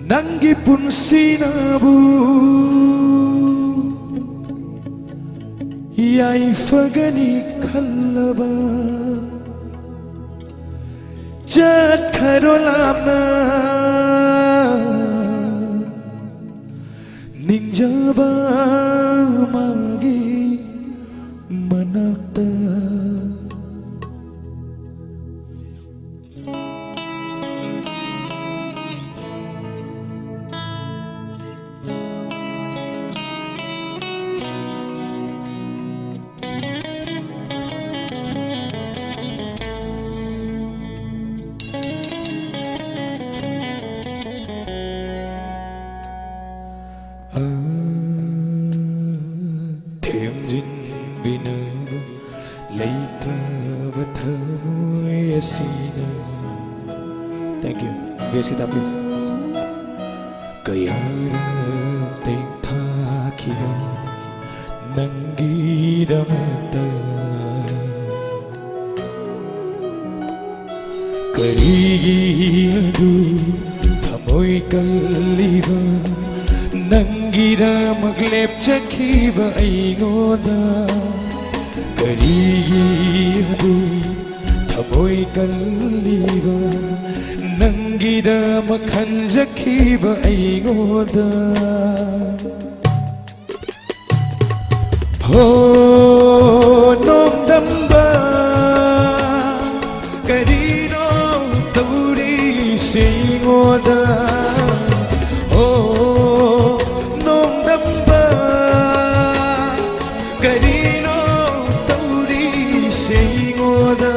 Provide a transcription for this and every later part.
Nanggi punsinabu Yai fagani khallaba Jat kharolamna Ningjaba magi manakta Thêm dinh binago Leitra vathamoy asina. Thank you. Bass guitar please. Kayara teng thakina Nangi damata Karigi adu thamoy kalliba Nangira maglep chakhiba aingoda Karigi adu thamoy kalliba Nangira makhan jakhiba aingoda Ho nom damba Karino tauri singoda Karino tauri singoda.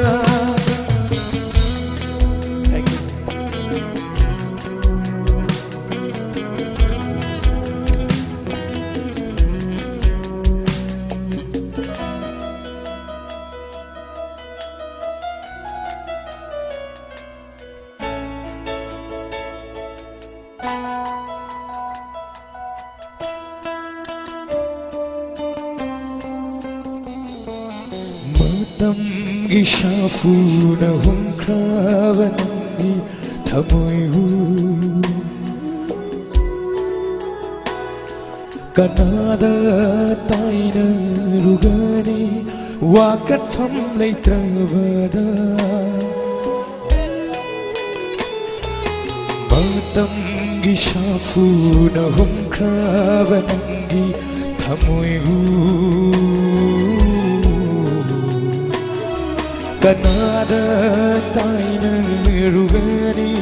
Thank you. Matamgi shafuna humkravangi thamoyhu Kanada taina rugani wakat pham leitravada Matamgi shafuna humkravangi thamoyhu Kanada taina rugani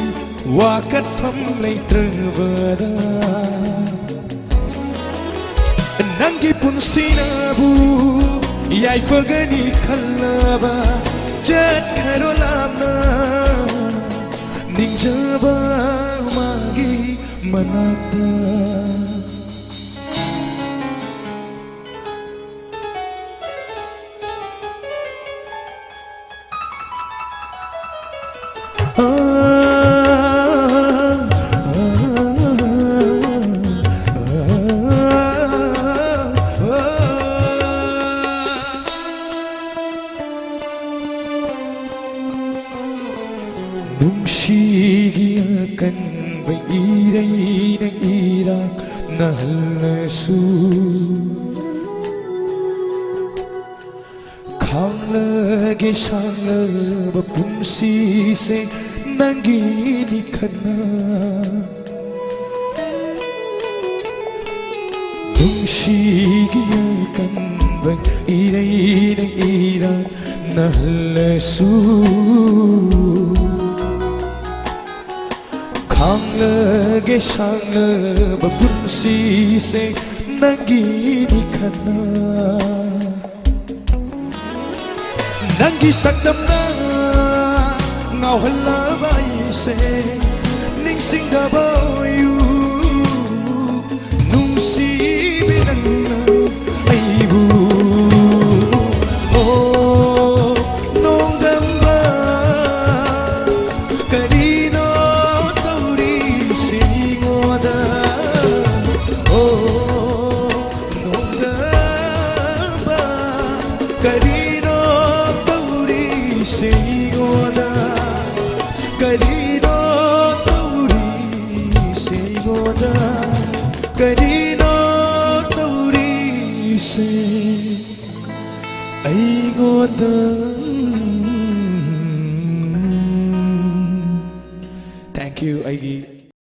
wakat pham leitravada Nangi punsinabu yai fagani khallaba Jat kharolamna ningjaba magi manakta Nungsigiakan bairay ng Irak na halnasu Kang lagi sang bapunsise nangini ka na Nungsigiakan bairay ng Irak na halnasu Kang lagi sang bapunsise nangini ka na Nangi sakdam na ngao halabay se ning singabayu nung si binang na aybu Oh nung damba Karino tauri singoda Oh nung damba Karino singoda Karino tauri Karino taurise aigoda. Thank you, Aigi.